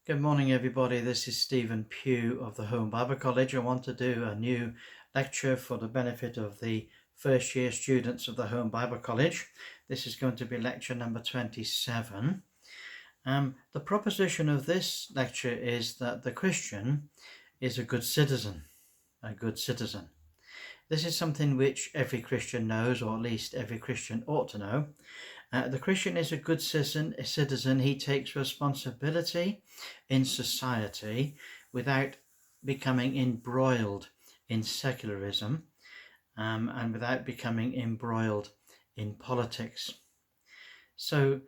Good morning, everybody. This is Stephen Pugh of the Home Bible College. I want to do a new lecture for the benefit of the first year students of the Home Bible College. This is going to be lecture number 27. The proposition of this lecture is that the Christian is a good citizen, a good citizen. This is something which every Christian knows, or at least every Christian ought to know. The Christian is a good citizen. He takes responsibility in society without becoming embroiled in secularism and without becoming embroiled in politics. So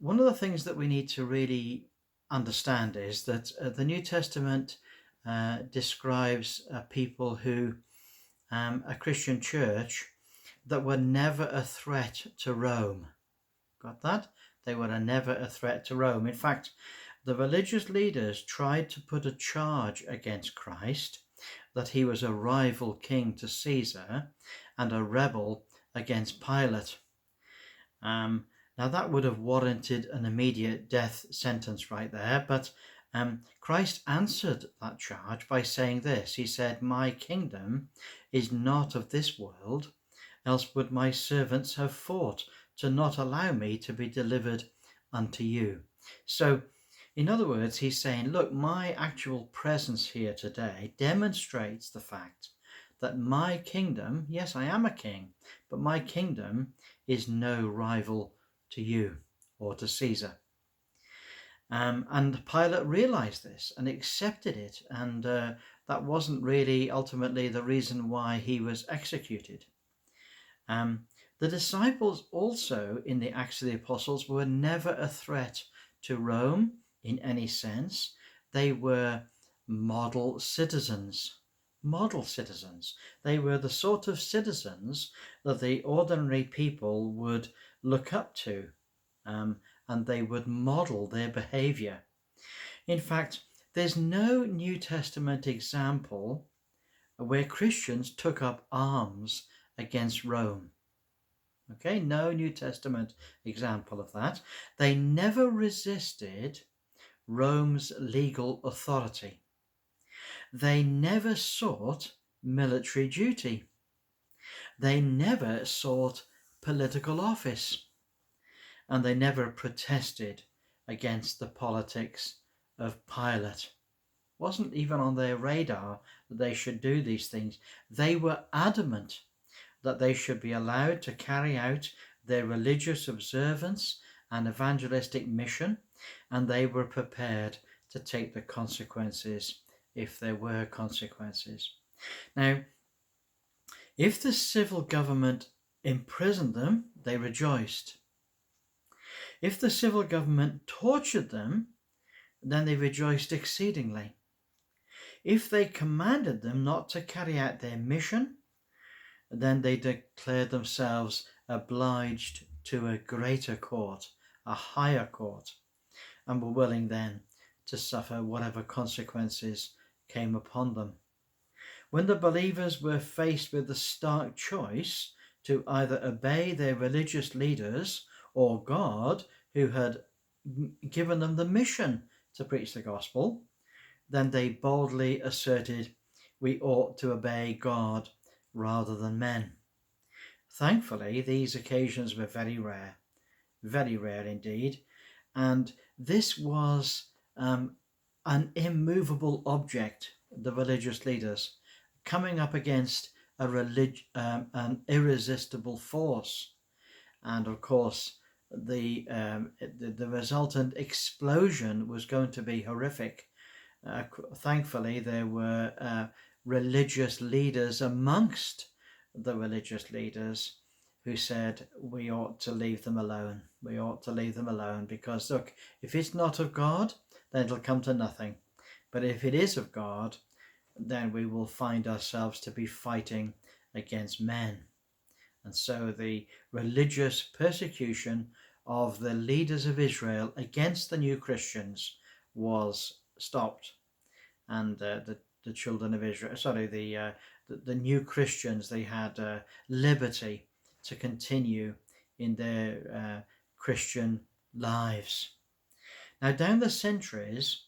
one of the things that we need to really understand is that the New Testament describes people who, a Christian church, that were never a threat to Rome. Got that? They were never a threat to Rome. In fact, the religious leaders tried to put a charge against Christ that he was a rival king to Caesar and a rebel against Pilate. Now that would have warranted an immediate death sentence right there, but Christ answered that charge by saying this. He said, "My kingdom is not of this world, else would my servants have fought to not allow me to be delivered unto you." So, in other words, he's saying, look, my actual presence here today demonstrates the fact that my kingdom, yes, I am a king, but my kingdom is no rival to you or to Caesar. And Pilate realized this and accepted it, and that wasn't really ultimately the reason why he was executed. The disciples also in the Acts of the Apostles were never a threat to Rome in any sense. They were model citizens. Model citizens. They were the sort of citizens that the ordinary people would look up to, and they would model their behavior. In fact, there's no New Testament example where Christians took up arms against Rome. Okay, no New Testament example of that. They never resisted Rome's legal authority. They never sought military duty. They never sought political office. And they never protested against the politics of Pilate. Wasn't even on their radar that they should do these things. They were adamant that they should be allowed to carry out their religious observance and evangelistic mission, and they were prepared to take the consequences if there were consequences. Now, if the civil government imprisoned them, they rejoiced. If the civil government tortured them, then they rejoiced exceedingly. If they commanded them not to carry out their mission, then they declared themselves obliged to a greater court, a higher court, and were willing then to suffer whatever consequences came upon them. When the believers were faced with the stark choice to either obey their religious leaders or God, who had given them the mission to preach the gospel, then they boldly asserted, we ought to obey God rather than men. Thankfully, these occasions were very rare indeed, and this was an immovable object, the religious leaders, coming up against an irresistible force. And of course, the resultant explosion was going to be horrific. Thankfully, there were religious leaders amongst the religious leaders who said, we ought to leave them alone. We ought to leave them alone because, look, if it's not of God, then it'll come to nothing. But if it is of God, then we will find ourselves to be fighting against men. And so the religious persecution of the leaders of Israel against the new Christians was stopped, and the children of Israel, the new Christians, they had liberty to continue in their Christian lives. Now, down the centuries,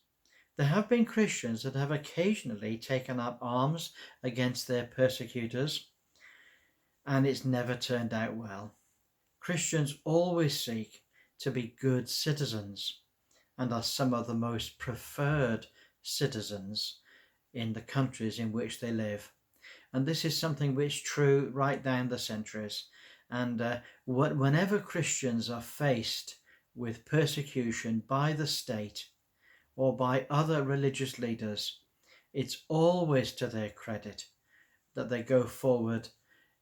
There have been Christians that have occasionally taken up arms against their persecutors, and it's never turned out well. Christians always seek to be good citizens and are some of the most preferred citizens in the countries in which they live. And this is something which is true right down the centuries. And whenever Christians are faced with persecution by the state or by other religious leaders, it's always to their credit that they go forward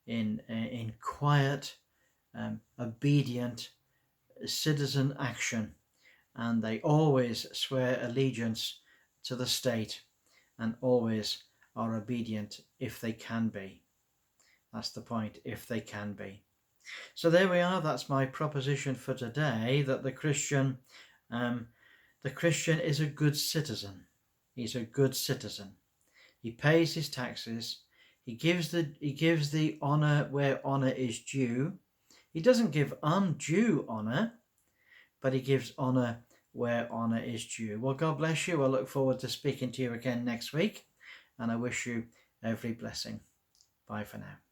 in quiet, obedient citizen action, and they always swear allegiance to the state and always are obedient if they can be. That's the point, if they can be. So there we are. That's my proposition for today, that the Christian is a good citizen. He's a good citizen. He pays his taxes. He gives the honor where honor is due. He doesn't give undue honor, but he gives honor where honor is due. Well, God bless you. I look forward to speaking to you again next week, and I wish you every blessing. Bye for now.